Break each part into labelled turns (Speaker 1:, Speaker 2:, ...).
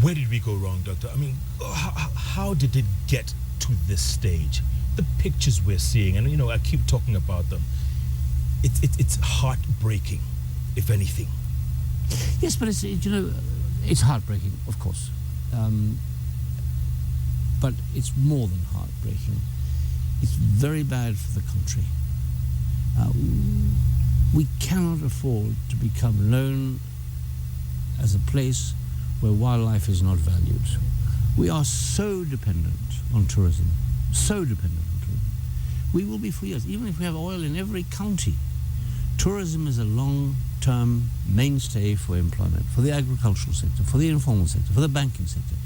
Speaker 1: Where did we go wrong, Doctor? I mean, how did it get to this stage? The pictures we're seeing, and I keep talking about them. It's heartbreaking, if anything.
Speaker 2: Yes, but it's heartbreaking, of course. But it's more than heartbreaking. It's very bad for the country. We cannot afford to become known as a place where wildlife is not valued. We are so dependent on tourism, so dependent on tourism. We will be for years, even if we have oil in every county. Tourism is a long-term mainstay for employment, for the agricultural sector, for the informal sector, for the banking sector.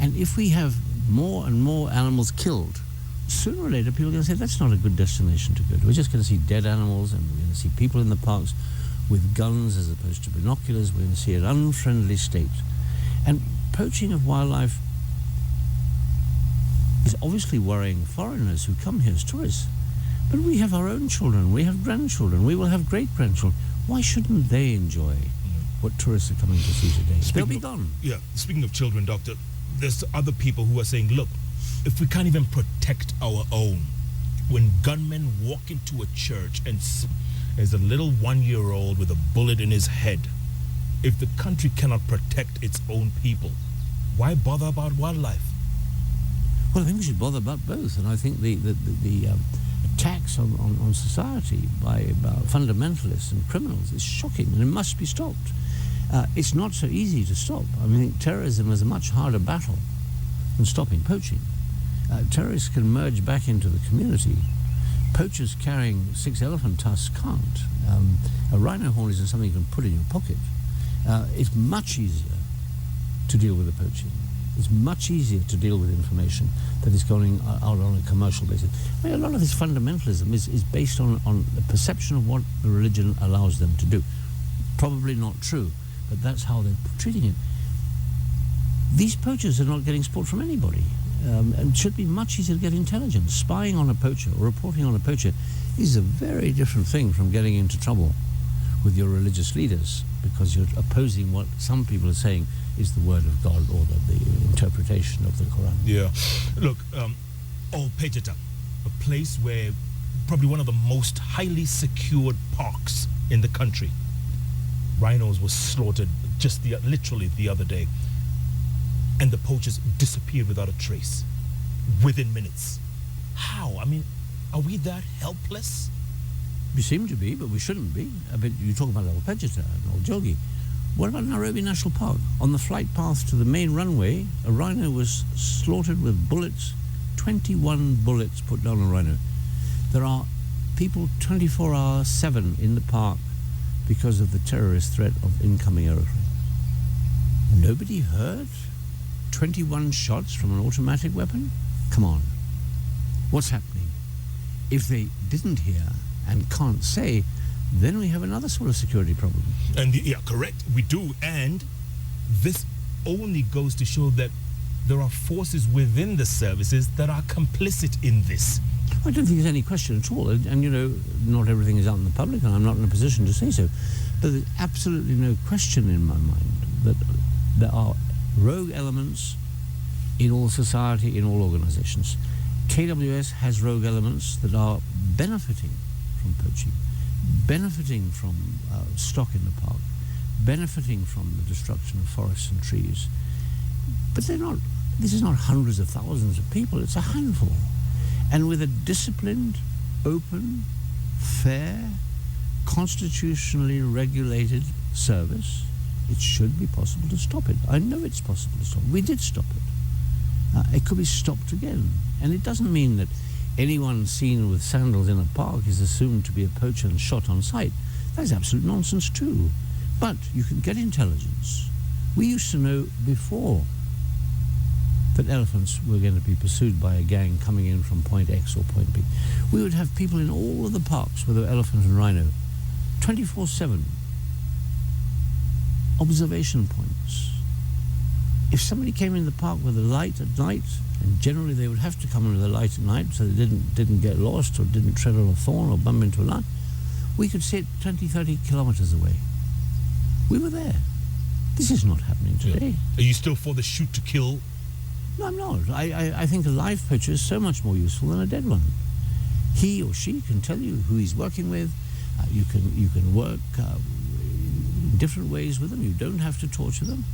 Speaker 2: And if we have more and more animals killed, sooner or later people are going to say that's not a good destination to go to. We're just going to see dead animals, and we're going to see people in the parks with guns as opposed to binoculars. We're going to see an unfriendly state. And poaching of wildlife is obviously worrying foreigners who come here as tourists. But we have our own children, we have grandchildren, we will have great-grandchildren. Why shouldn't they enjoy what tourists are coming to see today? They'll be gone.
Speaker 1: Yeah, speaking of children, Doctor, there's other people who are saying, look, if we can't even protect our own, when gunmen walk into a church and there's a little 1-year-old with a bullet in his head, if the country cannot protect its own people, why bother about wildlife?
Speaker 2: Well, I think we should bother about both, and I think the attacks on society by fundamentalists and criminals is shocking, and it must be stopped. It's not so easy to stop. I mean, terrorism is a much harder battle than stopping poaching. Terrorists can merge back into the community. Poachers carrying 6 elephant tusks can't. A rhino horn isn't something you can put in your pocket. It's much easier to deal with the poaching. It's much easier to deal with information that is going out on a commercial basis. I mean, a lot of this fundamentalism is based on the perception of what the religion allows them to do. Probably not true, but that's how they're treating it. These poachers are not getting support from anybody. And it should be much easier to get intelligence. Spying on a poacher or reporting on a poacher is a very different thing from getting into trouble with your religious leaders because you're opposing what some people are saying is the word of God or the interpretation of the Quran.
Speaker 1: Yeah. Look, Pejeta, a place where probably one of the most highly secured parks in the country. Rhinos were slaughtered just literally the other day. And the poachers disappeared without a trace within minutes. How? I mean, are we that helpless?
Speaker 2: We seem to be, but we shouldn't be. I mean, you talk about Old Pejeta and Old Jogi. What about Nairobi National Park? On the flight path to the main runway, a rhino was slaughtered with bullets, 21 bullets put down on a rhino. There are people 24/7 in the park because of the terrorist threat of incoming aeroplane. Nobody heard 21 shots from an automatic weapon? Come on. What's happening? If they didn't hear and can't say, then we have another sort of security problem.
Speaker 1: And yeah, correct, we do. And this only goes to show that there are forces within the services that are complicit in this.
Speaker 2: I don't think there's any question at all. And not everything is out in the public, and I'm not in a position to say so. But there's absolutely no question in my mind that there are rogue elements in all society, in all organizations. KWS has rogue elements that are benefiting from poaching, benefiting from stock in the park, benefiting from the destruction of forests and trees. But this is not hundreds of thousands of people, it's a handful. And with a disciplined, open, fair, constitutionally regulated service, it should be possible to stop it. I know it's possible to stop it. We did stop it. It could be stopped again. And it doesn't mean that anyone seen with sandals in a park is assumed to be a poacher and shot on sight. That is absolute nonsense too. But you can get intelligence. We used to know before that elephants were going to be pursued by a gang coming in from point X or point B. We would have people in all of the parks where there were elephant and rhino, 24/7. Observation points. If somebody came in the park with a light at night, and generally they would have to come in with a light at night so they didn't get lost or didn't tread on a thorn or bump into a lion, we could see it 20, 30 kilometers away. We were there. This is not happening today.
Speaker 1: Are you still for the shoot to kill?
Speaker 2: No, I'm not. I think a live poacher is so much more useful than a dead one. He or she can tell you who he's working with. You can work in different ways with them. You don't have to torture them.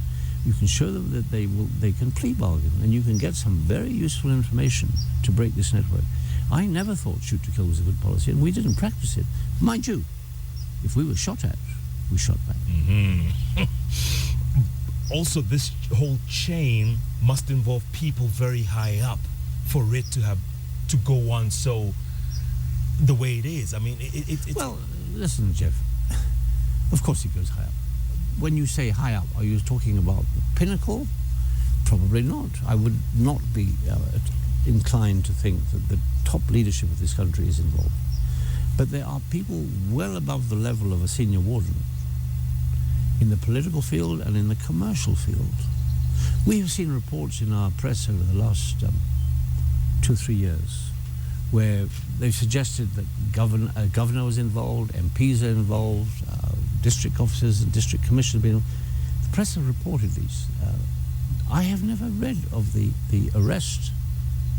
Speaker 2: You can show them that they can plea bargain, and you can get some very useful information to break this network. I never thought shoot to kill was a good policy, and we didn't practice it. Mind you, if we were shot at, we shot back.
Speaker 1: Mm-hmm. Also, this whole chain must involve people very high up for it to go on so the way it is. I mean, it's...
Speaker 2: Well, listen, Jeff. Of course it goes high up. When you say high up, are you talking about the pinnacle? Probably not. I would not be inclined to think that the top leadership of this country is involved. But there are people well above the level of a senior warden in the political field and in the commercial field. We have seen reports in our press over the last 2 or 3 years where they've suggested that governor was involved, MPs are involved, district officers and district commissioners. The press have reported these. I have never read of the arrest,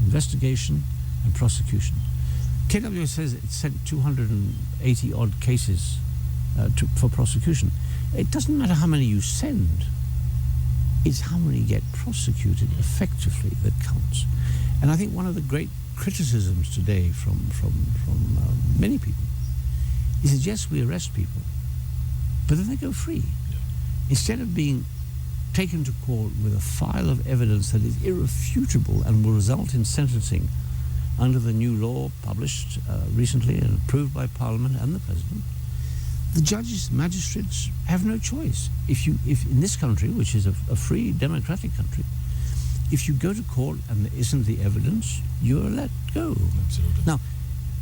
Speaker 2: investigation and prosecution. KWS says it sent 280 odd cases for prosecution. It doesn't matter how many you send, it's how many get prosecuted effectively that counts. And I think one of the great criticisms today from many people is that yes, we arrest people, but then they go free.
Speaker 1: Yeah.
Speaker 2: Instead of being taken to court with a file of evidence that is irrefutable and will result in sentencing under the new law published recently and approved by Parliament and the President, the judges, magistrates have no choice. If in this country, which is a free democratic country, if you go to court and there isn't the evidence, you're let go.
Speaker 1: Absolutely.
Speaker 2: Now,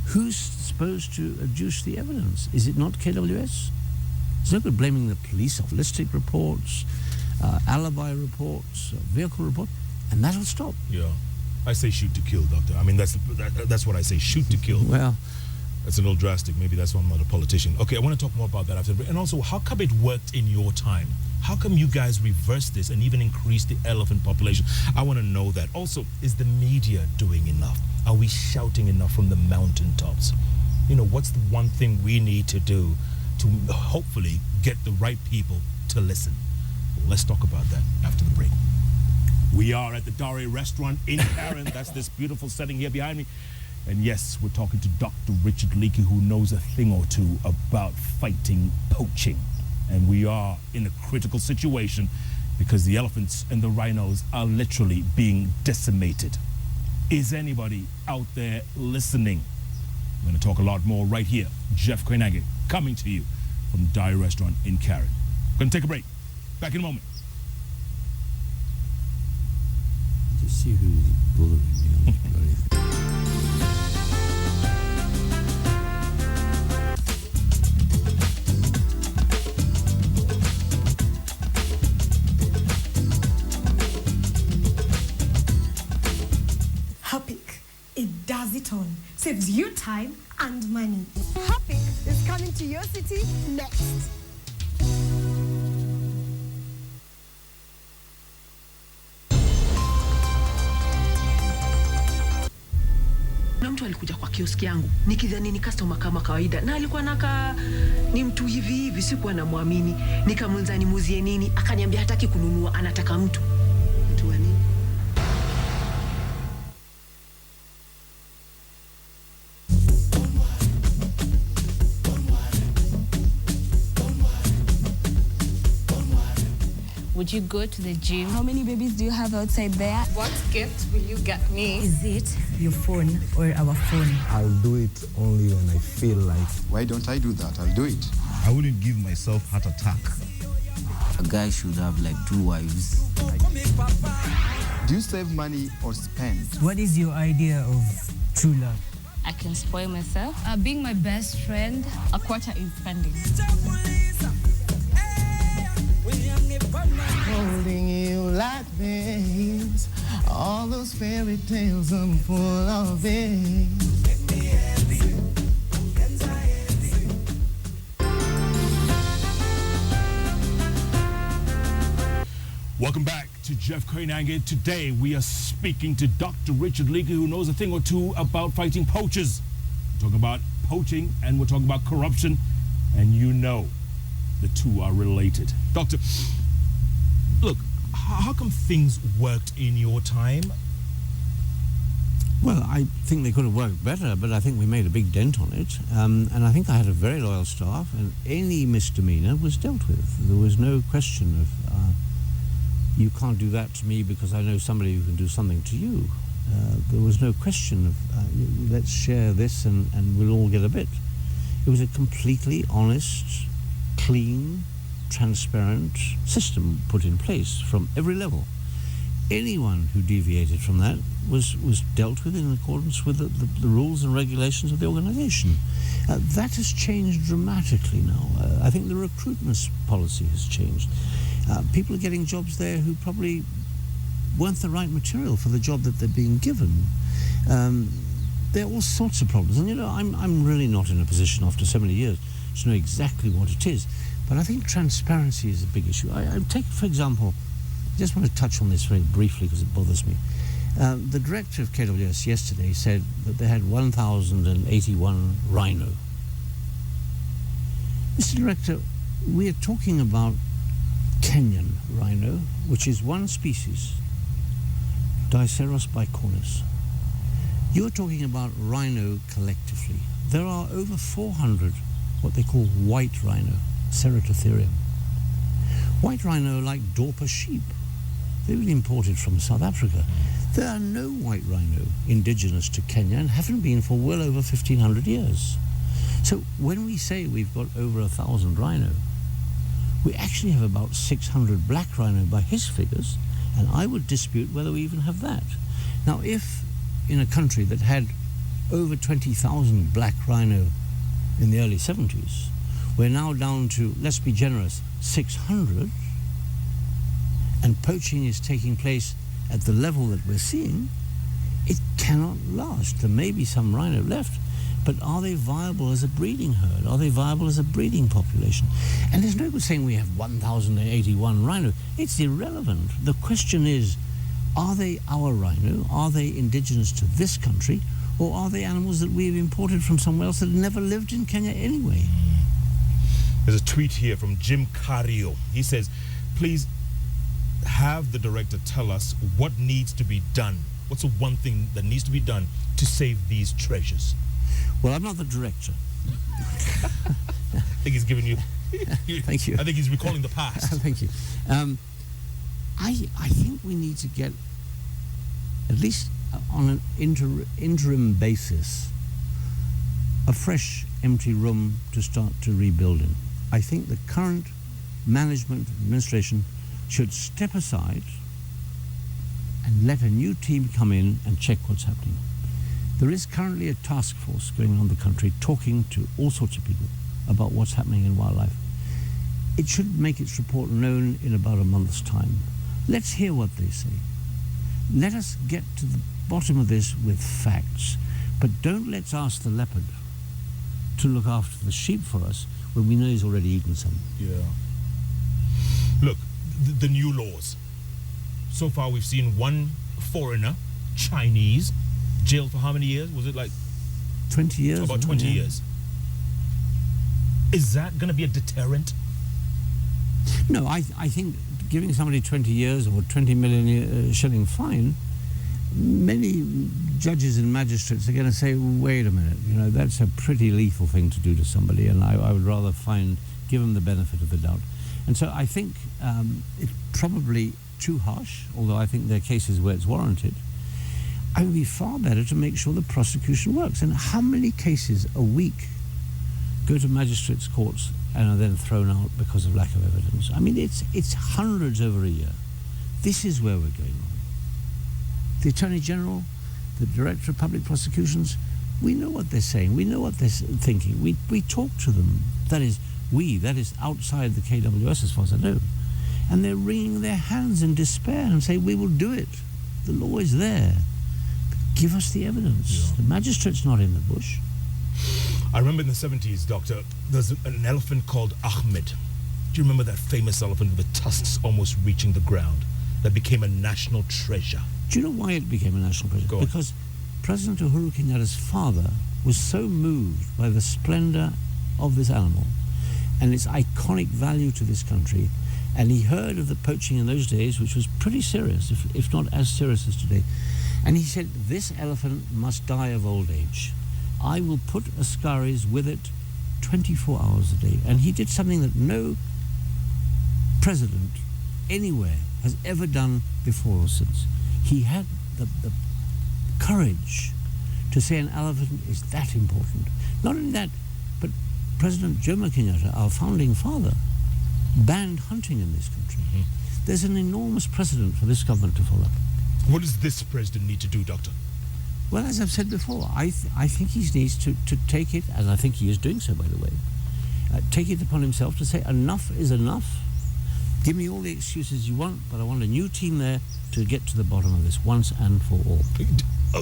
Speaker 2: who's supposed to adduce the evidence? Is it not KWS? It's no good blaming the police of ballistic reports, alibi reports, vehicle reports, and that'll stop.
Speaker 1: Yeah. I say shoot to kill, Doctor. I mean, that's what I say, shoot to kill.
Speaker 2: Well,
Speaker 1: that's a little drastic. Maybe that's why I'm not a politician. Okay, I want to talk more about that after the break. And also, how come it worked in your time? How come you guys reversed this and even increased the elephant population? I want to know that. Also, is the media doing enough? Are we shouting enough from the mountaintops? You know, what's the one thing we need to do to hopefully get the right people to listen? Well, let's talk about that after the break. We are at the Dare restaurant in Karen. That's this beautiful setting here behind me. And yes, we're talking to Dr. Richard Leakey, who knows a thing or two about fighting poaching. And we are in a critical situation because the elephants and the rhinos are literally being decimated. Is anybody out there listening? I'm going to talk a lot more right here. Jeff Koinange coming to you from Dare Restaurant in Karen. Going to take a break. Back in a moment.
Speaker 2: Just see who's bullying you.
Speaker 3: It does it all. Saves you time and money. Happy is coming to your city next.
Speaker 4: Na mtu alikuja kwa kioski yangu nikidhani ni customer kama kawaida, na alikuwa ni mtu hivi sikuwa namwamini. Nikamuuliza nimuuzie nini, akaniambia hataki kununua, anataka mtu wa nini.
Speaker 5: Would you go to the gym?
Speaker 6: How many babies do you have outside there?
Speaker 5: What gift will you get me?
Speaker 3: Is it your phone or our phone?
Speaker 7: I'll do it only when I feel like.
Speaker 8: Why don't I do that? I'll do it.
Speaker 7: I wouldn't give myself heart attack.
Speaker 9: A guy should have like 2 wives.
Speaker 8: Do you save money or spend?
Speaker 10: What is your idea of true love?
Speaker 5: I can spoil myself.
Speaker 6: Being my best friend.
Speaker 5: A quarter is spending.
Speaker 11: Holding you like this, all those fairy tales I'm full of it.
Speaker 1: Welcome back to Jeff Koinange. Today we are speaking to Dr. Richard Leakey, who knows a thing or two about fighting poachers. We're talking about poaching and we're talking about corruption, and you know the two are related. Doctor, look, how come things worked in your time?
Speaker 2: Well, I think they could have worked better, but I think we made a big dent on it. And I think I had a very loyal staff, and any misdemeanor was dealt with. There was no question of, you can't do that to me because I know somebody who can do something to you. There was no question of, let's share this and we'll all get a bit. It was a completely honest, clean, transparent system put in place from every level. Anyone who deviated from that was dealt with in accordance with the rules and regulations of the organization. That has changed dramatically now. I think the recruitment policy has changed. People are getting jobs there who probably weren't the right material for the job that they're being given. There are all sorts of problems. And, you know, I'm really not in a position after so many years to know exactly what it is. But I think transparency is a big issue. I take, for example, I just want to touch on this very briefly because it bothers me. The director of KWS yesterday said that they had 1,081 rhino. Mr. Director, we are talking about Kenyan rhino, which is one species, Diceros bicornis. You're talking about rhino collectively. There are over 400 what they call white rhino, Ceratotherium. White rhino are like Dorper sheep. They were imported from South Africa. There are no white rhino indigenous to Kenya and haven't been for well over 1,500 years. So when we say we've got over 1,000 rhino, we actually have about 600 black rhino by his figures, and I would dispute whether we even have that. Now, if in a country that had over 20,000 black rhino in the early 70s, we're now down to, let's be generous, 600, and poaching is taking place at the level that we're seeing, it cannot last. There may be some rhino left, but are they viable as a breeding herd? Are they viable as a breeding population? And there's no good saying we have 1,081 rhino. It's irrelevant. The question is, are they our rhino? Are they indigenous to this country? Or are they animals that we've imported from somewhere else that never lived in Kenya anyway?
Speaker 1: There's a tweet here from Jim Cario. He says, please have the director tell us what needs to be done. What's the one thing that needs to be done to save these treasures?
Speaker 2: Well, I'm not the director.
Speaker 1: I think he's giving you...
Speaker 2: Thank you.
Speaker 1: I think he's recalling the past.
Speaker 2: Thank you. I think we need to get, at least on an interim basis, a fresh empty room to start to rebuild in. I think the current management administration should step aside and let a new team come in and check what's happening. There is currently a task force going on the country talking to all sorts of people about what's happening in wildlife. It should make its report known in about a month's time. Let's hear what they say. Let us get to the bottom of this with facts, but don't let's ask the leopard to look after the sheep for us when we know he's already eaten some.
Speaker 1: Yeah. Look, the new laws. So far we've seen one foreigner, Chinese, jailed for how many years? Was it like
Speaker 2: 20 years?
Speaker 1: About 20 years. Is that going to be a deterrent?
Speaker 2: No, I think giving somebody 20 years or 20 million shilling fine, many judges and magistrates are going to say, wait a minute, you know, that's a pretty lethal thing to do to somebody, and I would rather give them the benefit of the doubt. And so I think it's probably too harsh, although I think there are cases where it's warranted. It would be far better to make sure the prosecution works. And how many cases a week go to magistrates' courts and are then thrown out because of lack of evidence? I mean, it's hundreds over a year. This is where we're going wrong. The Attorney General, the Director of Public Prosecutions, we know what they're saying. We know what they're thinking. We talk to them. That is outside the KWS as far as I know. And they're wringing their hands in despair and say, we will do it. The law is there. Give us the evidence. Yeah. The magistrate's not in the bush.
Speaker 1: I remember in the 70s, Doctor, there's an elephant called Ahmed. Do you remember that famous elephant with the tusks almost reaching the ground? that became a national treasure?
Speaker 2: Do you know why it became a national treasure?
Speaker 1: Go on.
Speaker 2: Because President Uhuru Kenyatta's father was so moved by the splendor of this animal and its iconic value to this country, and he heard of the poaching in those days, which was pretty serious, if not as serious as today, and he said, this elephant must die of old age. I will put askaris with it 24 hours a day. And he did something that no president anywhere has ever done before or since. He had the courage to say an elephant is that important. Not only that, but President Jomo Kenyatta, our founding father, banned hunting in this country. There's an enormous precedent for this government to follow.
Speaker 1: What does this president need to do, Doctor?
Speaker 2: Well, as I've said before, I think he needs to take it, and I think he is doing so, by the way, take it upon himself to say enough is enough. Give me all the excuses you want, but I want a new team there to get to the bottom of this once and for all.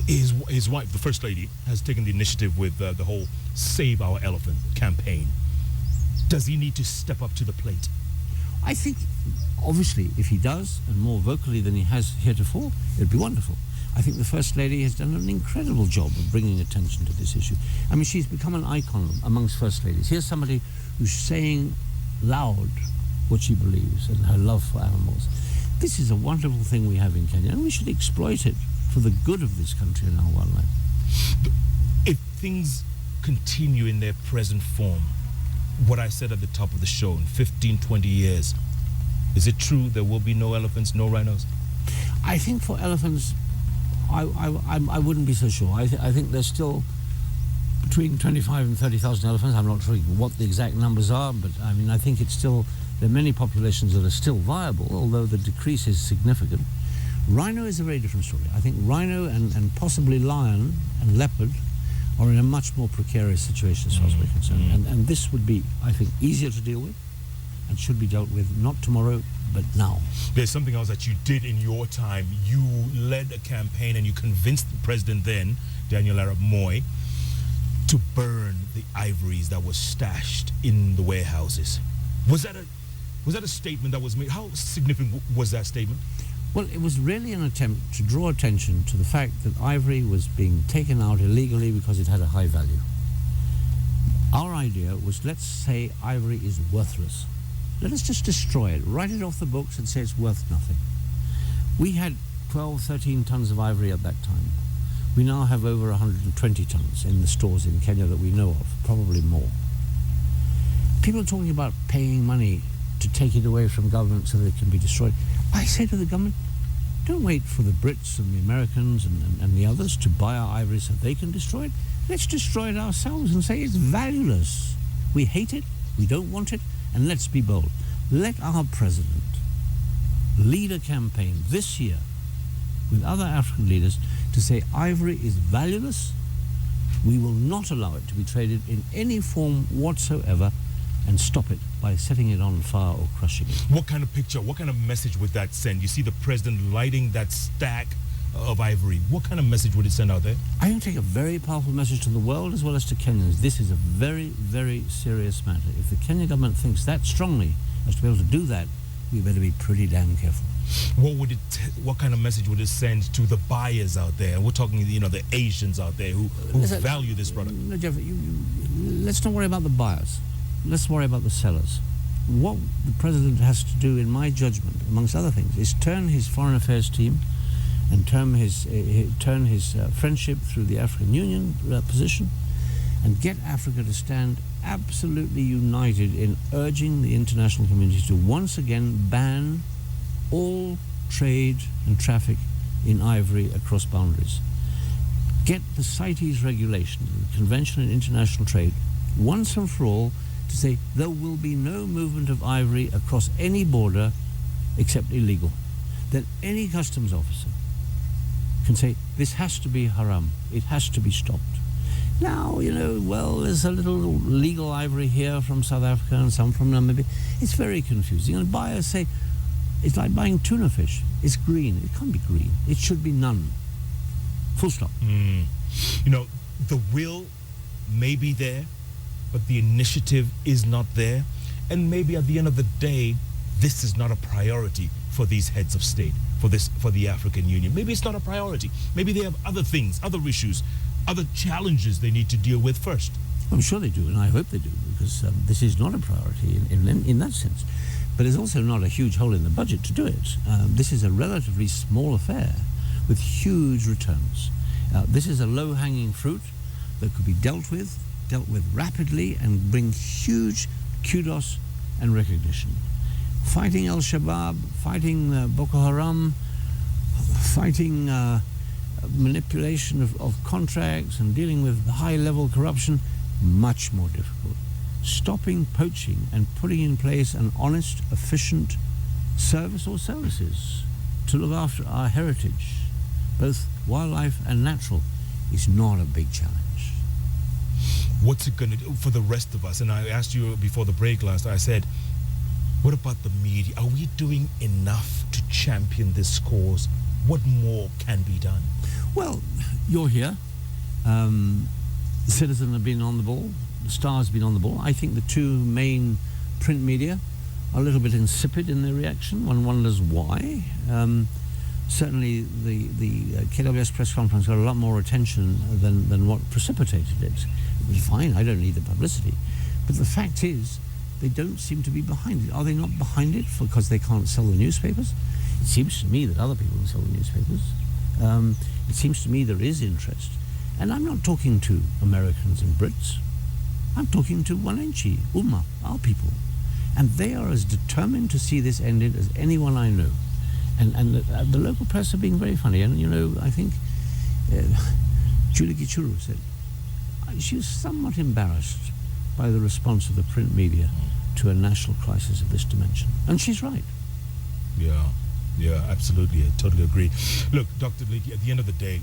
Speaker 1: His wife, the First Lady, has taken the initiative with the whole Save Our Elephant campaign. Does he need to step up to the plate?
Speaker 2: I think, obviously, if he does, and more vocally than he has heretofore, it'd be wonderful. I think the First Lady has done an incredible job of bringing attention to this issue. I mean, she's become an icon amongst First Ladies. Here's somebody who's saying loud what she believes and her love for animals. This is a wonderful thing we have in Kenya, and we should exploit it for the good of this country and our wildlife.
Speaker 1: If things continue in their present form, what I said at the top of the show, in 15, 20 years, is it true there will be no elephants, no rhinos?
Speaker 2: I think for elephants, I wouldn't be so sure. I think there's still between 25 and 30,000 elephants. I'm not sure what the exact numbers are, but I mean, I think it's still, there are many populations that are still viable, although the decrease is significant. Rhino is a very different story. I think rhino and possibly lion and leopard are in a much more precarious situation as far as we're concerned. And this would be, I think, easier to deal with and should be dealt with not tomorrow, but now.
Speaker 1: There's something else that you did in your time. You led a campaign and you convinced the president then, Daniel Arap Moi, to burn the ivories that were stashed in the warehouses. Was that a statement that was made? How significant was that statement?
Speaker 2: Well, it was really an attempt to draw attention to the fact that ivory was being taken out illegally because it had a high value. Our idea was, let's say ivory is worthless. Let us just destroy it, write it off the books and say it's worth nothing. We had 12, 13 tons of ivory at that time. We now have over 120 tons in the stores in Kenya that we know of, probably more. People are talking about paying money to take it away from government so that it can be destroyed. I say to the government, don't wait for the Brits and the Americans and the others to buy our ivory so they can destroy it. Let's destroy it ourselves and say it's valueless. We hate it, we don't want it, and let's be bold. Let our president lead a campaign this year with other African leaders to say ivory is valueless. We will not allow it to be traded in any form whatsoever, and stop it by setting it on fire or crushing it.
Speaker 1: What kind of picture, what kind of message would that send? You see the president lighting that stack of ivory. What kind of message would it send out there?
Speaker 2: I think take a very powerful message to the world as well as to Kenyans. This is a very, very serious matter. If the Kenya government thinks that strongly as to be able to do that, we better be pretty damn careful.
Speaker 1: What kind of message would it send to the buyers out there? We're talking, the Asians out there who value this product.
Speaker 2: No, Jeff, let's not worry about the buyers. Let's worry about the sellers. What the president has to do, in my judgment, amongst other things, is turn his foreign affairs team and turn his friendship through the African Union position and get Africa to stand absolutely united in urging the international community to once again ban all trade and traffic in ivory across boundaries. Get the CITES regulation, the Convention on International Trade, once and for all, to say there will be no movement of ivory across any border except illegal. Then any customs officer can say this has to be haram, it has to be stopped. Now, there's a little legal ivory here from South Africa and some from Namibia. It's very confusing. And buyers say it's like buying tuna fish. It's green. It can't be green. It should be none. Full stop.
Speaker 1: The will may be there, but the initiative is not there. And maybe at the end of the day, this is not a priority for these heads of state. for the African Union? Maybe it's not a priority. Maybe they have other things, other issues, other challenges they need to deal with first.
Speaker 2: I'm sure they do, and I hope they do, because this is not a priority in that sense. But it's also not a huge hole in the budget to do it. This is a relatively small affair with huge returns. This is a low-hanging fruit that could be dealt with rapidly, and bring huge kudos and recognition. Fighting Al-Shabaab, fighting Boko Haram, fighting manipulation of contracts and dealing with high-level corruption, much more difficult. Stopping poaching and putting in place an honest, efficient service or services to look after our heritage, both wildlife and natural, is not a big challenge.
Speaker 1: What's it going to do for the rest of us? And I asked you before the break last, I said, what about the media? Are we doing enough to champion this cause? What more can be done?
Speaker 2: Well, you're here. Citizen have been on the ball. The Star's been on the ball. I think the two main print media are a little bit insipid in their reaction. One wonders why. Certainly the KWS press conference got a lot more attention than what precipitated it. It was fine, I don't need the publicity. But the fact is, they don't seem to be behind it. Are they not behind it because they can't sell the newspapers? It seems to me that other people can sell the newspapers. It seems to me there is interest. And I'm not talking to Americans and Brits. I'm talking to Wananchi, Umma, our people. And they are as determined to see this ended as anyone I know. And the local press are being very funny. And, you know, I think Julie Gichuru said she was somewhat embarrassed by the response of the print media to a national crisis of this dimension. And she's right.
Speaker 1: Yeah, absolutely. I totally agree. Look, Dr. Leakey, at the end of the day,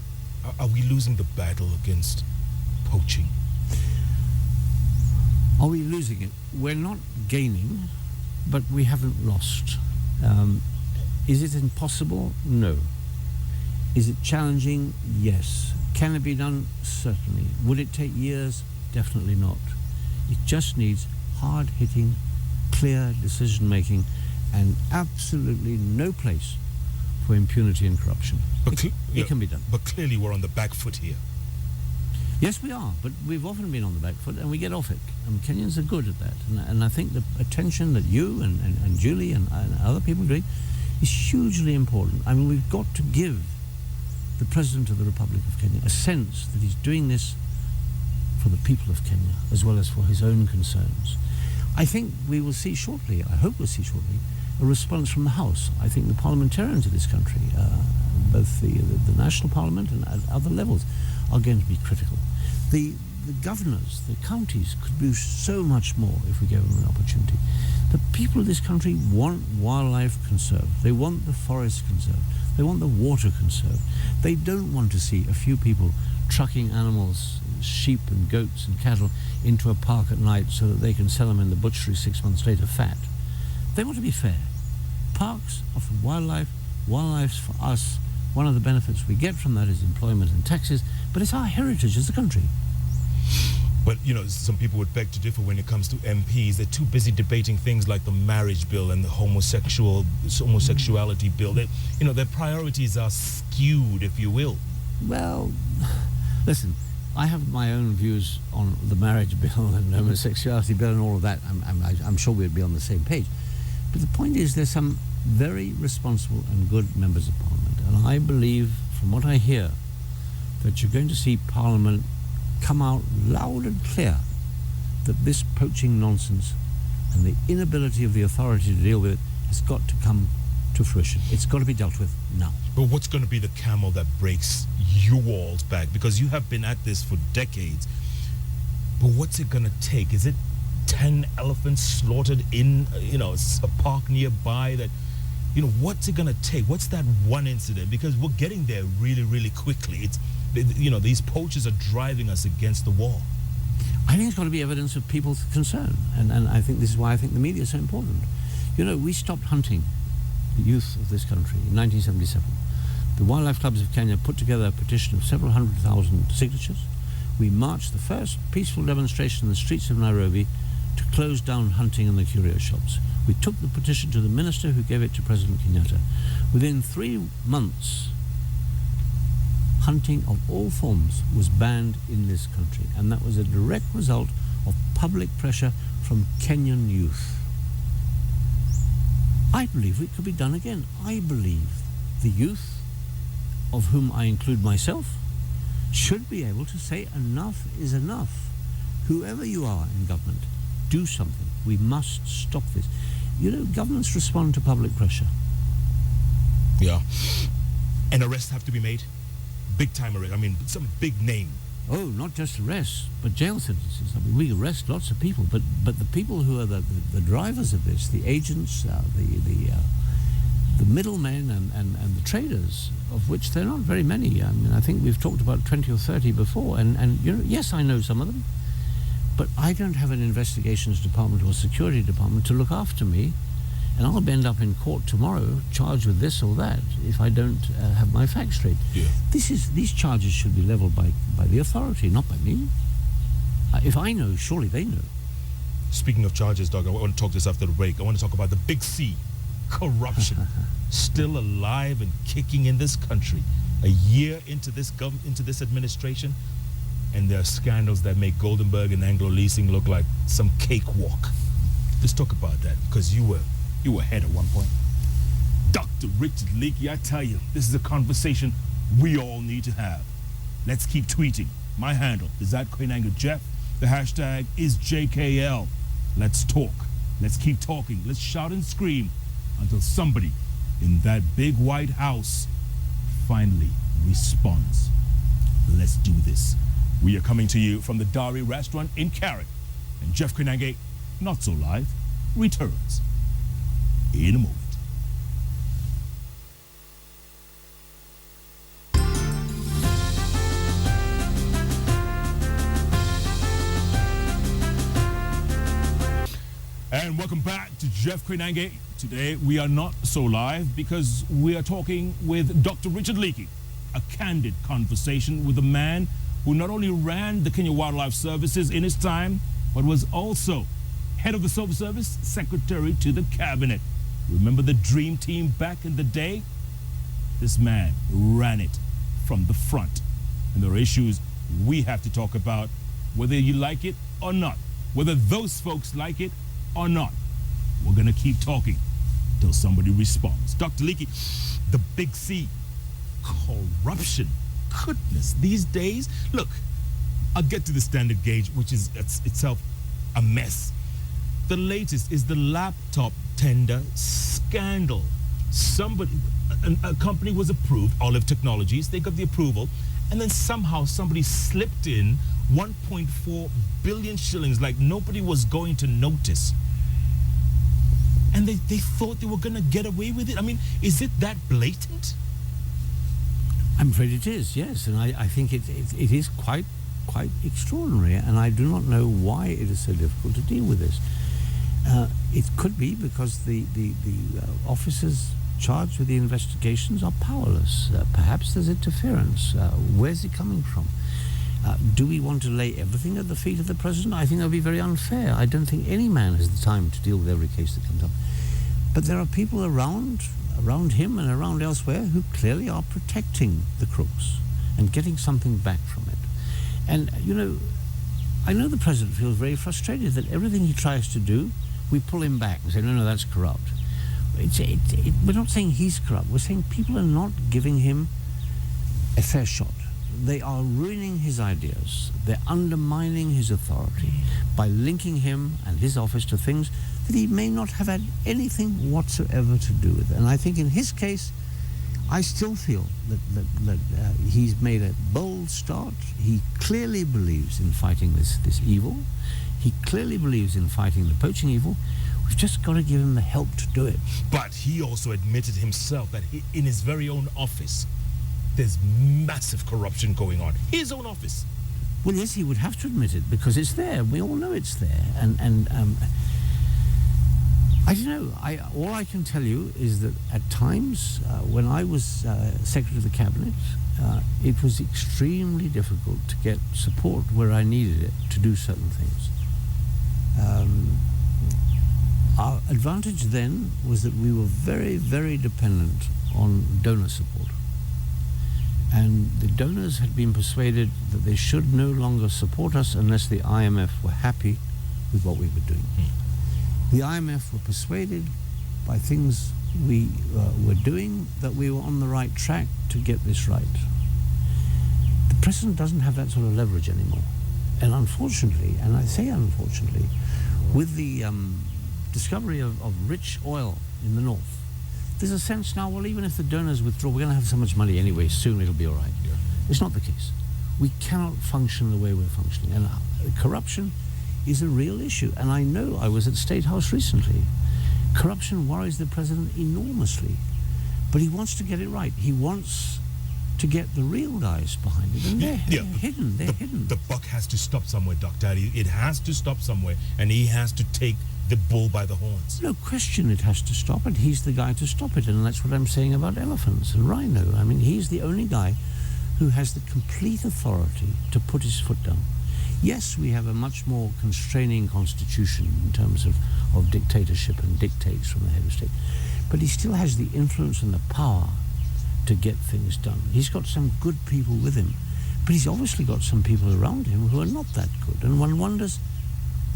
Speaker 1: are we losing the battle against poaching?
Speaker 2: Are we losing it? We're not gaining, but we haven't lost. Is it impossible? No. Is it challenging? Yes. Can it be done? Certainly. Would it take years? Definitely not. It just needs hard-hitting, clear decision-making, and absolutely no place for impunity and corruption. It can be done.
Speaker 1: But clearly we're on the back foot here.
Speaker 2: Yes, we are, but we've often been on the back foot, and we get off it. And Kenyans are good at that. And I think the attention that you and Julie and other people are doing is hugely important. I mean, we've got to give the President of the Republic of Kenya a sense that he's doing this for the people of Kenya, as well as for his own concerns. I think we will see shortly, I hope we'll see shortly, a response from the House. I think the parliamentarians of this country, both the national parliament and at other levels, are going to be critical. The governors, the counties could do so much more if we gave them an opportunity. The people of this country want wildlife conserved. They want the forest conserved. They want the water conserved. They don't want to see a few people trucking animals, sheep and goats and cattle, into a park at night so that they can sell them in the butchery 6 months later fat. They want to be fair. Parks are for wildlife, wildlife's for us. One of the benefits we get from that is employment and taxes, but it's our heritage as a country.
Speaker 1: But, you know, some people would beg to differ when it comes to MPs. They're too busy debating things like the marriage bill and the homosexuality bill. Their priorities are skewed, if you will.
Speaker 2: Well, listen, I have my own views on the marriage bill and homosexuality bill and all of that. I'm sure we'd be on the same page. But the point is, there's some very responsible and good members of Parliament. And I believe, from what I hear, that you're going to see Parliament come out loud and clear that this poaching nonsense and the inability of the authority to deal with it has got to come to fruition. It's got to be dealt with now.
Speaker 1: But what's going to be the camel that breaks you all's back? Because you have been at this for decades. But what's it going to take? Is it 10 elephants slaughtered in, a park nearby that, what's it going to take? What's that one incident? Because we're getting there really, really quickly. These poachers are driving us against the wall.
Speaker 2: I think it's got to be evidence of people's concern. And I think this is why I think the media is so important. We stopped hunting the youth of this country in 1977. The Wildlife Clubs of Kenya put together a petition of several 100,000 signatures. We marched the first peaceful demonstration in the streets of Nairobi to close down hunting in the curio shops. We took the petition to the minister, who gave it to President Kenyatta. Within 3 months, hunting of all forms was banned in this country, and that was a direct result of public pressure from Kenyan youth. I believe it could be done again. I believe the youth, of whom I include myself, should be able to say enough is enough. Whoever you are in government, do something. We must stop this. You know, governments respond to public pressure.
Speaker 1: Yeah. And arrests have to be made? Big time arrest. I mean, some big name.
Speaker 2: Oh, not just arrests, but jail sentences. I mean, we arrest lots of people, but the people who are the drivers of this, the agents, the middlemen and the traders, of which there are not very many. I mean, I think we've talked about 20 or 30 before, and you know, yes, I know some of them, but I don't have an investigations department or security department to look after me, and I'll end up in court tomorrow charged with this or that if I don't have my facts straight.
Speaker 1: Yeah.
Speaker 2: These charges should be leveled by the authority, not by me. If I know, surely they know.
Speaker 1: Speaking of charges, Doug, I want to talk this after the break. I want to talk about the big C, corruption, still alive and kicking in this country. A year into this administration, and there are scandals that make Goldenberg and Anglo Leasing look like some cakewalk. Let's talk about that, because you were ahead at one point. Dr. Richard Leakey, I tell you, this is a conversation we all need to have. Let's keep tweeting. My handle is @Koinange Jeff. The hashtag is JKL. Let's talk. Let's keep talking. Let's shout and scream until somebody in that big white house finally responds. Let's do this. We are coming to you from the Dari restaurant in Carrick, and Jeff Koinange, not so live, returns in a moment. And welcome back to Jeff Koinange. Today we are not so live because we are talking with Dr. Richard Leakey, a candid conversation with a man who not only ran the Kenya Wildlife Services in his time, but was also head of the Civil Service, secretary to the cabinet. Remember the dream team back in the day? This man ran it from the front. And there are issues we have to talk about, whether you like it or not, whether those folks like it or not. We're going to keep talking till somebody responds. Dr. Leakey, the big C, corruption. Goodness, these days, look, I'll get to the standard gauge, which is itself a mess. The latest is the laptop tender scandal. A company was approved, Olive Technologies, they got the approval, and then somehow somebody slipped in 1.4 billion shillings like nobody was going to notice. And they thought they were going to get away with it. I mean, is it that blatant?
Speaker 2: I'm afraid it is, yes, and I think it is quite extraordinary, and I do not know why it is so difficult to deal with this. It could be because the officers charged with the investigations are powerless. Perhaps there's interference. Where's it coming from? Do we want to lay everything at the feet of the president? I think that would be very unfair. I don't think any man has the time to deal with every case that comes up. But there are people around him and around elsewhere who clearly are protecting the crooks and getting something back from it. And, you know, I know the president feels very frustrated that everything he tries to do, we pull him back and say, no, that's corrupt. We're not saying he's corrupt. We're saying people are not giving him a fair shot. They are ruining his ideas. They're undermining his authority by linking him and his office to things that he may not have had anything whatsoever to do with. And I think in his case, I still feel that he's made a bold start. He clearly believes in fighting this evil. He clearly believes in fighting the poaching evil. We've just got to give him the help to do it.
Speaker 1: But he also admitted himself that in his very own office, there's massive corruption going on. His own office.
Speaker 2: Well, yes, he would have to admit it because it's there. We all know it's there. And I don't know. All I can tell you is that at times, when I was Secretary of the Cabinet, it was extremely difficult to get support where I needed it to do certain things. Our advantage then was that we were very, very dependent on donor support. And the donors had been persuaded that they should no longer support us unless the IMF were happy with what we were doing. The IMF were persuaded by things we were doing that we were on the right track to get this right. The president doesn't have that sort of leverage anymore. And unfortunately, and I say unfortunately, with the discovery of rich oil in the north, there's a sense now, well, even if the donors withdraw, we're going to have so much money anyway, soon it'll be all right. Yeah. It's not the case. We cannot function the way we're functioning. And corruption is a real issue. And I know, I was at State House recently. Corruption worries the president enormously. But he wants to get it right. He wants to get the real guys behind it. And they're hidden. They're hidden.
Speaker 1: The buck has to stop somewhere, Dr. It has to stop somewhere. And he has to take the bull by the horns.
Speaker 2: No question it has to stop it. He's the guy to stop it. And that's what I'm saying about elephants and rhino. I mean, he's the only guy who has the complete authority to put his foot down. Yes, we have a much more constraining constitution in terms of dictatorship and dictates from the head of state. But he still has the influence and the power to get things done. He's got some good people with him. But he's obviously got some people around him who are not that good. And one wonders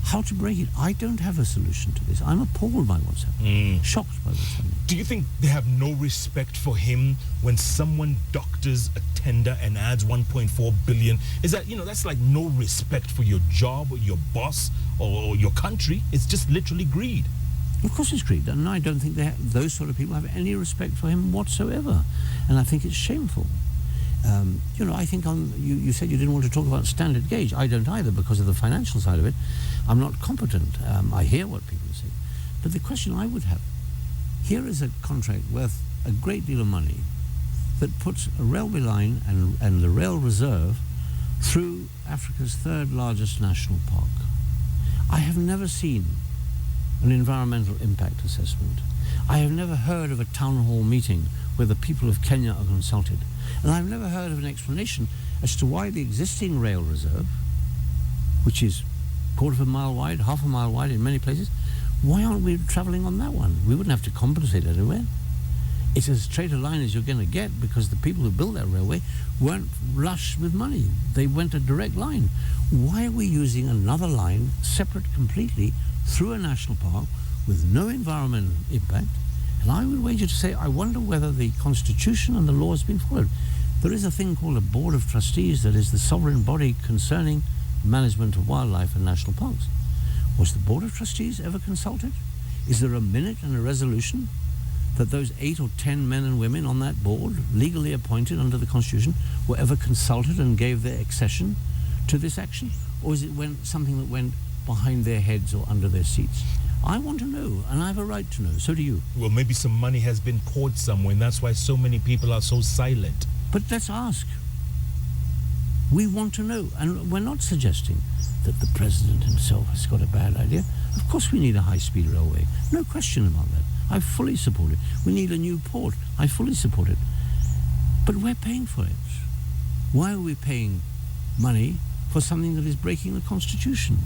Speaker 2: how to break it. I don't have a solution to this. I'm appalled by what's happening. Shocked by what's happening.
Speaker 1: Do you think they have no respect for him when someone doctors a tender and adds 1.4 billion? Is that, that's like no respect for your job or your boss or your country? It's just literally greed.
Speaker 2: Of course it's greed. And I don't think those sort of people have any respect for him whatsoever. And I think it's shameful. I think you said you didn't want to talk about standard gauge. I don't either because of the financial side of it. I'm not competent. I hear what people say. But the question I would have, here is a contract worth a great deal of money that puts a railway line and the rail reserve through Africa's third largest national park. I have never seen an environmental impact assessment. I have never heard of a town hall meeting where the people of Kenya are consulted. And I've never heard of an explanation as to why the existing rail reserve, which is a quarter of a mile wide, half a mile wide in many places, why aren't we travelling on that one? We wouldn't have to compensate anywhere. It's as straight a line as you're going to get because the people who built that railway weren't rushed with money. They went a direct line. Why are we using another line, separate completely, through a national park with no environmental impact? And I would wager to say, I wonder whether the Constitution and the law has been followed. There is a thing called a Board of Trustees that is the sovereign body concerning management of wildlife and national parks. Was the Board of Trustees ever consulted? Is there a minute and a resolution that those 8 or 10 men and women on that board, legally appointed under the Constitution, were ever consulted and gave their accession to this action? Or is it something that went behind their heads or under their seats? I want to know, and I have a right to know. So do you.
Speaker 1: Well, maybe some money has been poured somewhere, and that's why so many people are so silent.
Speaker 2: But let's ask. We want to know, and we're not suggesting that the president himself has got a bad idea. Of course we need a high-speed railway. No question about that. I fully support it. We need a new port. I fully support it. But we're paying for it. Why are we paying money for something that is breaking the Constitution?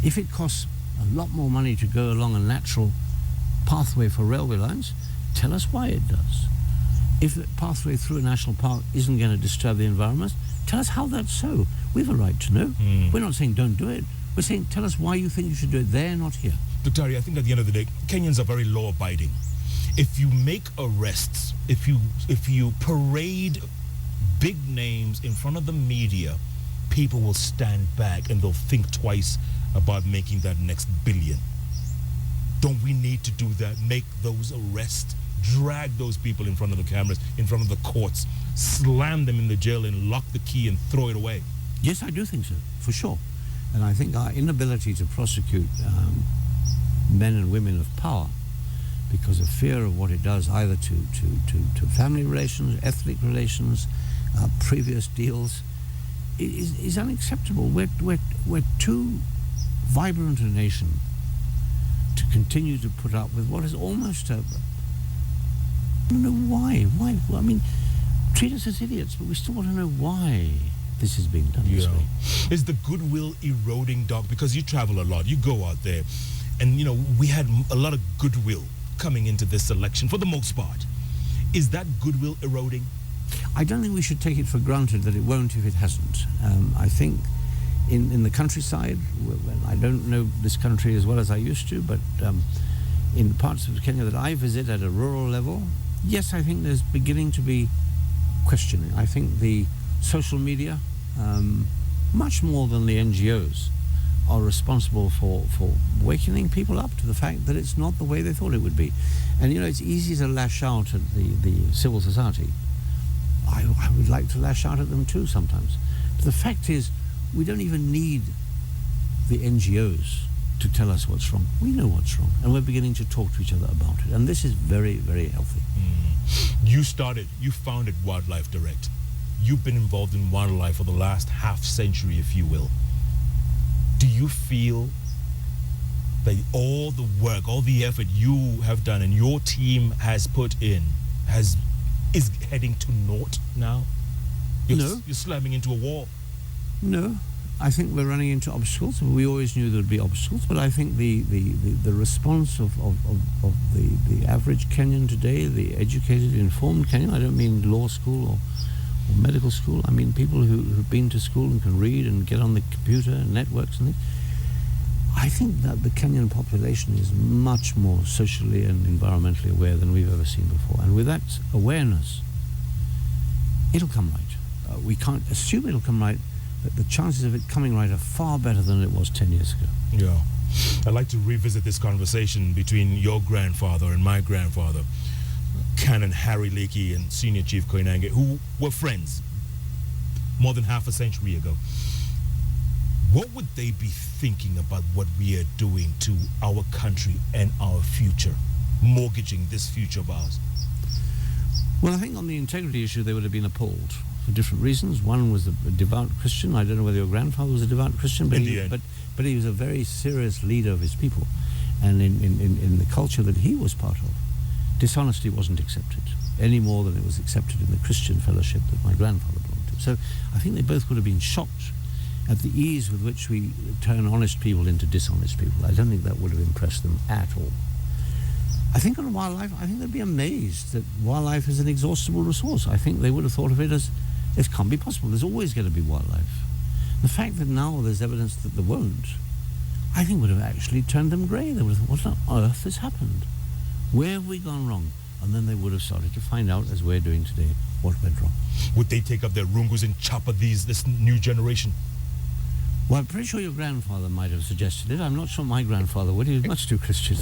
Speaker 2: If it costs a lot more money to go along a natural pathway for railway lines, tell us why it does. If the pathway through a national park isn't going to disturb the environment, tell us how that's so. We have a right to know. We're not saying don't do it. We're saying tell us why you think you should do it there, not here.
Speaker 1: Dr. Ari, I think at the end of the day, Kenyans are very law-abiding. If you make arrests, if you parade big names in front of the media, people will stand back and they'll think twice about making that next billion. Don't we need to do that? Make those arrests, drag those people in front of the cameras, in front of the courts, slam them in the jail and lock the key and throw it away.
Speaker 2: Yes, I do think so, for sure. And I think our inability to prosecute men and women of power because of fear of what it does either to family relations, ethnic relations, previous deals, is unacceptable. We're too vibrant a nation to continue to put up with what is almost I don't know why. Well, I mean, treat us as idiots, but we still want to know why. this is being done this way.
Speaker 1: Is the goodwill eroding, Doc? Because you travel a lot, you go out there, and we had a lot of goodwill coming into this election for the most part. Is that goodwill eroding?
Speaker 2: I don't think we should take it for granted that it won't if it hasn't. I think in the countryside, I don't know this country as well as I used to, but in parts of Kenya that I visit at a rural level, yes, I think there's beginning to be questioning. I think the social media, much more than the NGOs, are responsible for wakening people up to the fact that it's not the way they thought it would be. And it's easy to lash out at the civil society. I would like to lash out at them too sometimes. But the fact is, we don't even need the NGOs to tell us what's wrong. We know what's wrong, and we're beginning to talk to each other about it. And this is very, very healthy.
Speaker 1: You founded Wildlife Direct. You've been involved in wildlife for the last half century, if you will. Do you feel that all the work, all the effort you have done and your team has put in is heading to naught now?
Speaker 2: No.
Speaker 1: You're slamming into a wall.
Speaker 2: No. I think we're running into obstacles. We always knew there would be obstacles, but I think the response of the average Kenyan today, the educated, informed Kenyan, I don't mean law school or medical school, I mean people who've been to school and can read and get on the computer and networks and things. I think that the Kenyan population is much more socially and environmentally aware than we've ever seen before. And with that awareness, it'll come right. We can't assume it'll come right, but the chances of it coming right are far better than it was 10 years ago.
Speaker 1: Yeah. I'd like to revisit this conversation between your grandfather and my grandfather, Canon Harry Leakey and Senior Chief Koinange, who were friends more than half a century ago. What would they be thinking about what we are doing to our country and our future, mortgaging this future of ours?
Speaker 2: Well, I think on the integrity issue, they would have been appalled for different reasons. One was a devout Christian. I don't know whether your grandfather was a devout Christian, but he was a very serious leader of his people. And in the culture that he was part of, dishonesty wasn't accepted any more than it was accepted in the Christian fellowship that my grandfather belonged to. So I think they both would have been shocked at the ease with which we turn honest people into dishonest people. I don't think that would have impressed them at all. I think on wildlife, I think they'd be amazed that wildlife is an exhaustible resource. I think they would have thought of it as, it can't be possible. There's always going to be wildlife. The fact that now there's evidence that there won't, I think would have actually turned them grey. They would have thought, what on earth has happened? Where have we gone wrong? And then they would have started to find out, as we're doing today, what went wrong.
Speaker 1: Would they take up their rungus and chop at this new generation?
Speaker 2: Well, I'm pretty sure your grandfather might have suggested it. I'm not sure my grandfather would. He was much too Christian.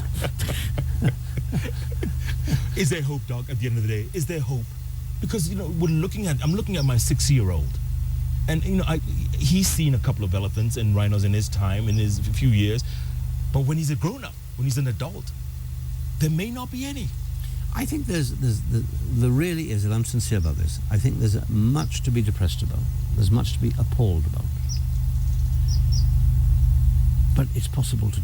Speaker 1: Is there hope, Doc, at the end of the day? Is there hope? Because, I'm looking at my 6-year-old. And, he's seen a couple of elephants and rhinos in his time, in his few years. But when he's a grown-up, when he's an adult, there may not be any.
Speaker 2: I think there really is, and I'm sincere about this, I think there's much to be depressed about. There's much to be appalled about. But it's possible to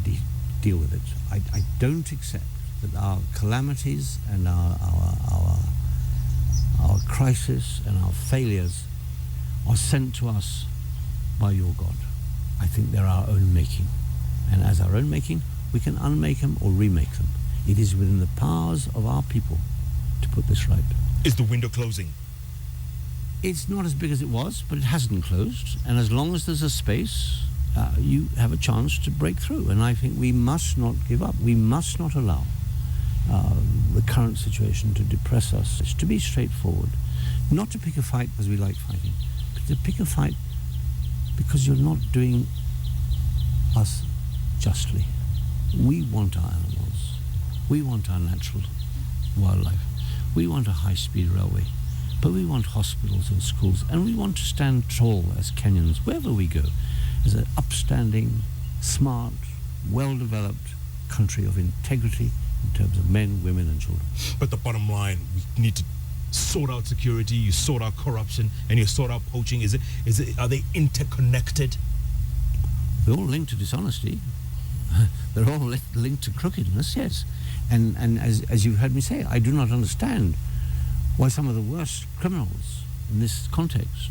Speaker 2: deal with it. I don't accept that our calamities and our crisis and our failures are sent to us by your God. I think they're our own making. And as our own making, we can unmake them or remake them. It is within the powers of our people to put this right.
Speaker 1: Is the window closing?
Speaker 2: It's not as big as it was, but it hasn't closed. And as long as there's a space, you have a chance to break through. And I think we must not give up. We must not allow the current situation to depress us. It's to be straightforward. Not to pick a fight because we like fighting, but to pick a fight because you're not doing us justly. We want our animals. We want our natural wildlife. We want a high-speed railway. But we want hospitals and schools. And we want to stand tall as Kenyans, wherever we go, as an upstanding, smart, well-developed country of integrity in terms of men, women, and children.
Speaker 1: But the bottom line, we need to sort out security, you sort out corruption, and you sort out poaching. Are they interconnected?
Speaker 2: They're all linked to dishonesty. They're all linked to crookedness, yes. And as you've heard me say, I do not understand why some of the worst criminals in this context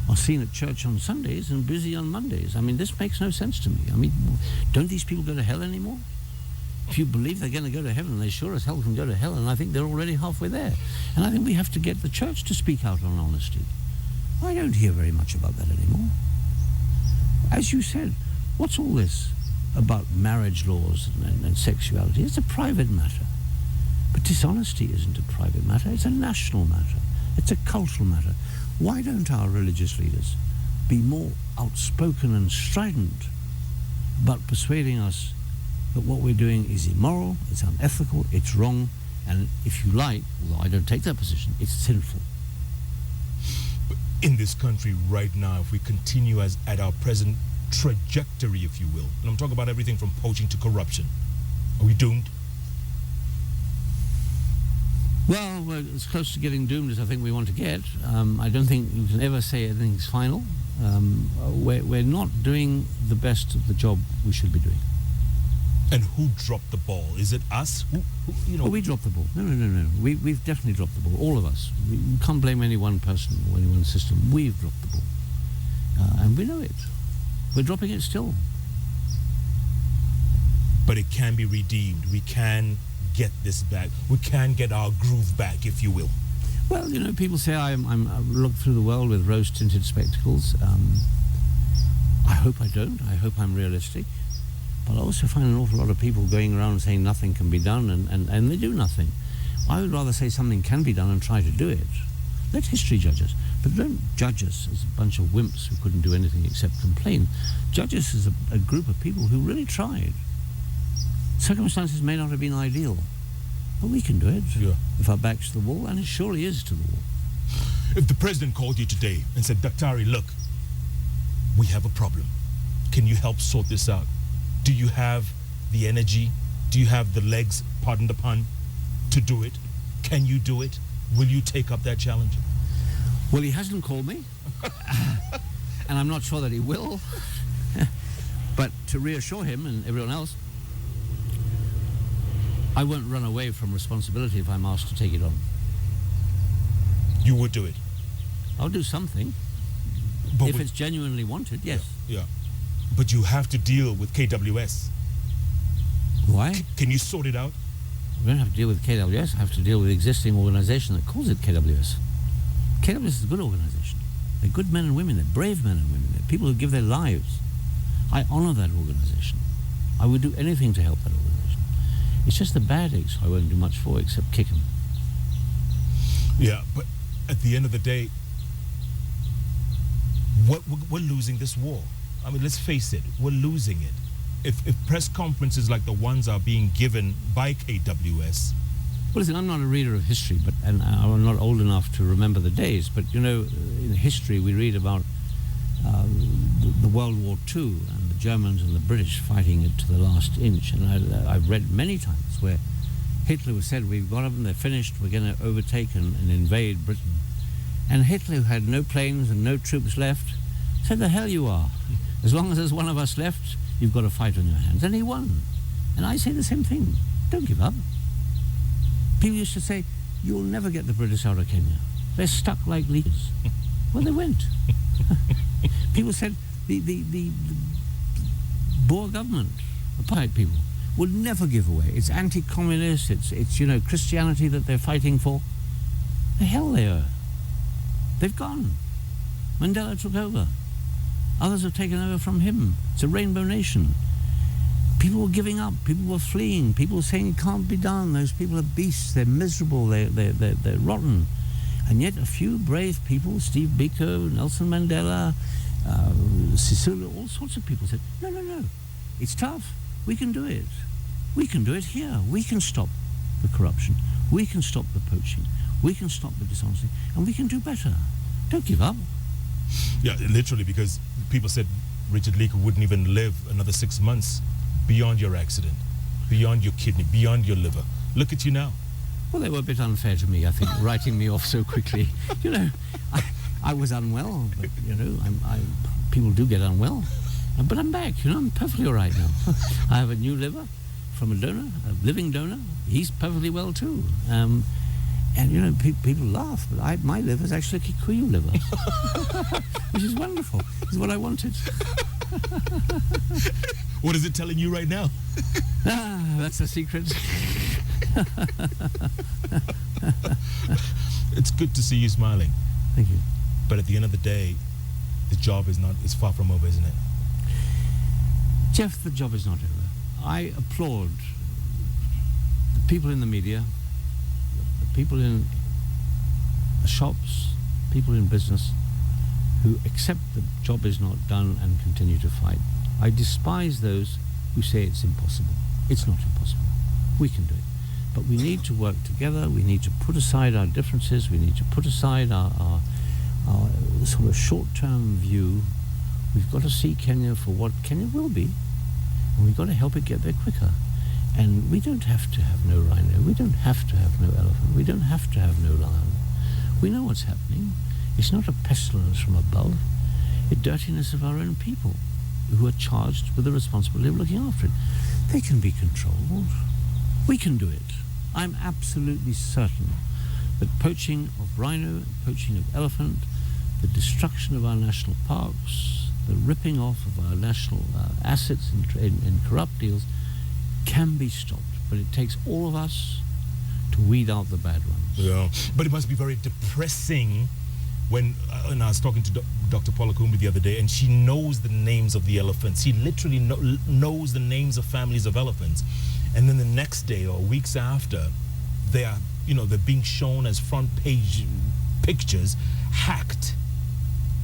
Speaker 2: are seen at church on Sundays and busy on Mondays. I mean, this makes no sense to me. I mean, don't these people go to hell anymore? If you believe they're going to go to heaven, they sure as hell can go to hell, and I think they're already halfway there. And I think we have to get the church to speak out on honesty. I don't hear very much about that anymore. As you said, what's all this about marriage laws and sexuality? It's a private matter. But dishonesty isn't a private matter, it's a national matter. It's a cultural matter. Why don't our religious leaders be more outspoken and strident about persuading us that what we're doing is immoral, it's unethical, it's wrong, and if you like, although I don't take that position, it's sinful.
Speaker 1: In this country right now, if we continue at our present trajectory, if you will, and I'm talking about everything from poaching to corruption, are we doomed?
Speaker 2: Well, we're as close to getting doomed as I think we want to get. I don't think you can ever say anything's final. We're not doing the best of the job we should be doing.
Speaker 1: And who dropped the ball? Is it us? Who
Speaker 2: Oh, we dropped the ball. No. We've definitely dropped the ball. All of us. We can't blame any one person or any one system. We've dropped the ball. And we know it. We're dropping it still.
Speaker 1: But it can be redeemed. We can get this back. We can get our groove back, if you will.
Speaker 2: Well, you know, people say I look through the world with rose-tinted spectacles. I hope I don't. I hope I'm realistic. But I also find an awful lot of people going around saying nothing can be done, and they do nothing. I would rather say something can be done and try to do it. Let history judge us. But don't judge us as a bunch of wimps who couldn't do anything except complain. Judge us as a group of people who really tried. Circumstances may not have been ideal, but we can do it if our back's to the wall, and it surely is to the wall.
Speaker 1: If the president called you today and said, Daktari, look, we have a problem. Can you help sort this out? Do you have the energy? Do you have the legs, pardon the pun, to do it? Can you do it? Will you take up that challenge?
Speaker 2: Well, he hasn't called me, and I'm not sure that he will. But to reassure him and everyone else, I won't run away from responsibility if I'm asked to take it on.
Speaker 1: You would do it?
Speaker 2: I'll do something. But if it's genuinely wanted, yes.
Speaker 1: Yeah. But you have to deal with KWS.
Speaker 2: Why?
Speaker 1: Can you sort it out?
Speaker 2: We don't have to deal with KWS. I have to deal with the existing organization that calls it KWS. KWS is a good organization. They're good men and women. They're brave men and women. They're people who give their lives. I honor that organization. I would do anything to help that organization. It's just the bad eggs I won't do much for except kick them.
Speaker 1: Yeah, but at the end of the day, we're losing this war. I mean, let's face it, we're losing it. If press conferences like the ones are being given by KWS...
Speaker 2: Well, listen, I'm not a reader of history, and I'm not old enough to remember the days, but, you know, in history we read about the World War II and the Germans and the British fighting it to the last inch. And I've read many times where Hitler was said, we've got them, they're finished, we're going to overtake and invade Britain. And Hitler, who had no planes and no troops left, said, the hell you are. As long as there's one of us left, you've got a fight on your hands. And he won. And I say the same thing. Don't give up. People used to say, you'll never get the British out of Kenya. They're stuck like leeches. Well, they went. People said the Boer government, apartheid people, would never give away. It's anti-communist, it's you know, Christianity that they're fighting for. The hell they are. They've gone. Mandela took over. Others have taken over from him. It's a rainbow nation. People were giving up. People were fleeing. People were saying it can't be done. Those people are beasts. They're miserable. They're rotten. And yet a few brave people, Steve Biko, Nelson Mandela, Sisulu, all sorts of people said, no, it's tough. We can do it. We can do it here. We can stop the corruption. We can stop the poaching. We can stop the dishonesty. And we can do better. Don't give up.
Speaker 1: Yeah, literally, because people said Richard Leakey wouldn't even live another 6 months beyond your accident, beyond your kidney, beyond your liver. Look at you now.
Speaker 2: Well, they were a bit unfair to me, I think, writing me off so quickly. You know, I was unwell, but, you know, people do get unwell. But I'm back, you know, I'm perfectly all right now. I have a new liver from a donor, a living donor. He's perfectly well too. And, you know, people laugh, but my liver is actually a Kikuyu liver, which is wonderful. It's what I wanted.
Speaker 1: What is it telling you right now?
Speaker 2: That's a secret.
Speaker 1: It's good to see you smiling.
Speaker 2: Thank you.
Speaker 1: But at the end of the day, the job is far from over, isn't it?
Speaker 2: Jeff, the job is not over. I applaud the people in the media, the people in the shops, people in business who accept the job is not done and continue to fight. I despise those who say it's impossible. It's not impossible. We can do it. But we need to work together. We need to put aside our differences. We need to put aside our sort of short-term view. We've got to see Kenya for what Kenya will be, and we've got to help it get there quicker. And we don't have to have no rhino. We don't have to have no elephant. We don't have to have no lion. We know what's happening. It's not a pestilence from above. It's dirtiness of our own people who are charged with the responsibility of looking after it. They can be controlled. We can do it. I'm absolutely certain that poaching of rhino, poaching of elephant, the destruction of our national parks, the ripping off of our national assets in corrupt deals can be stopped. But it takes all of us to weed out the bad ones.
Speaker 1: Yeah, but it must be very depressing when and I was talking to Dr. Paula Kumbi the other day, and she knows the names of the elephants. She literally knows the names of families of elephants. And then the next day or weeks after, they're being shown as front page pictures, hacked,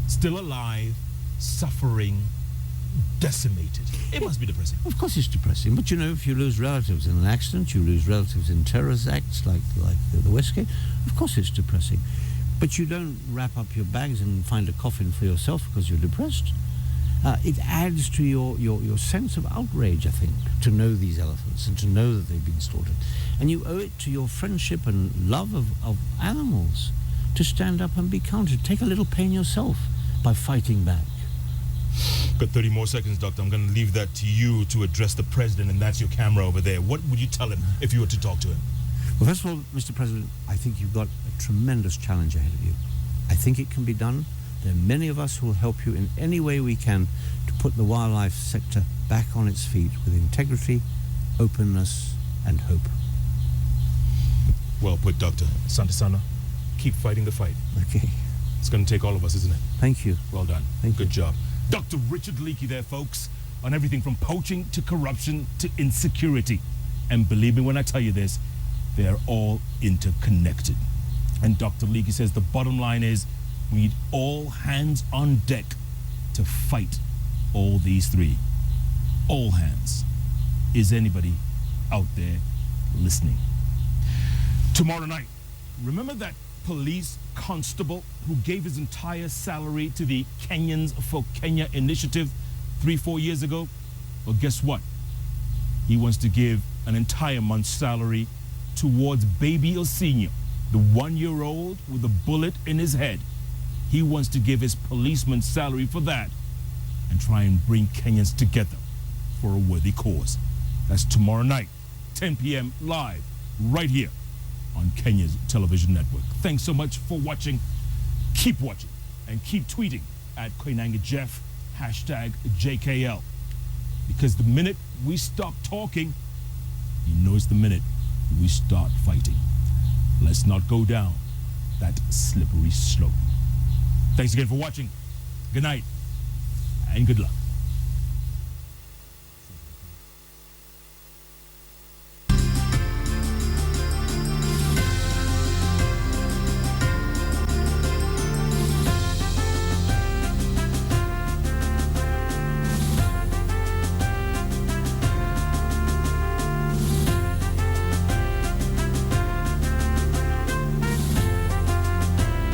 Speaker 1: still alive, suffering, decimated. It must be depressing.
Speaker 2: Of course it's depressing, but you know, if you lose relatives in an accident, you lose relatives in terrorist acts like the Westgate, of course it's depressing. But you don't wrap up your bags and find a coffin for yourself because you're depressed. It adds to your sense of outrage, I think, to know these elephants and to know that they've been slaughtered. And you owe it to your friendship and love of animals to stand up and be counted. Take a little pain yourself by fighting back.
Speaker 1: Got 30 more seconds, Doctor. I'm going to leave that to you to address the president, and that's your camera over there. What would you tell him if you were to talk to him?
Speaker 2: Well, first of all, Mr. President, I think you've got a tremendous challenge ahead of you. I think it can be done. There are many of us who will help you in any way we can to put the wildlife sector back on its feet with integrity, openness, and hope.
Speaker 1: Well put, Doctor. Santisana, keep fighting the fight.
Speaker 2: Okay.
Speaker 1: It's going to take all of us, isn't it?
Speaker 2: Thank you.
Speaker 1: Well done.
Speaker 2: Thank you.
Speaker 1: Good job. Dr. Richard Leakey there, folks, on everything from poaching to corruption to insecurity. And believe me when I tell you this, they're all interconnected. And Dr. Leakey says the bottom line is we need all hands on deck to fight all these three. All hands. Is anybody out there listening? Tomorrow night, remember that police constable who gave his entire salary to the Kenyans for Kenya initiative 3-4 years ago? Well, guess what? He wants to give an entire month's salary towards baby Osinyo, the 1-year-old with a bullet in his head. He wants to give his policeman's salary for that and try and bring Kenyans together for a worthy cause. That's tomorrow night, 10 p.m. live, right here on Kenya's television network. Thanks so much for watching. Keep watching and keep tweeting at Koinange Jeff, #JKL. Because the minute we stop talking, you know it's the minute we start fighting. Let's not go down that slippery slope. Thanks again for watching. Good night and good luck.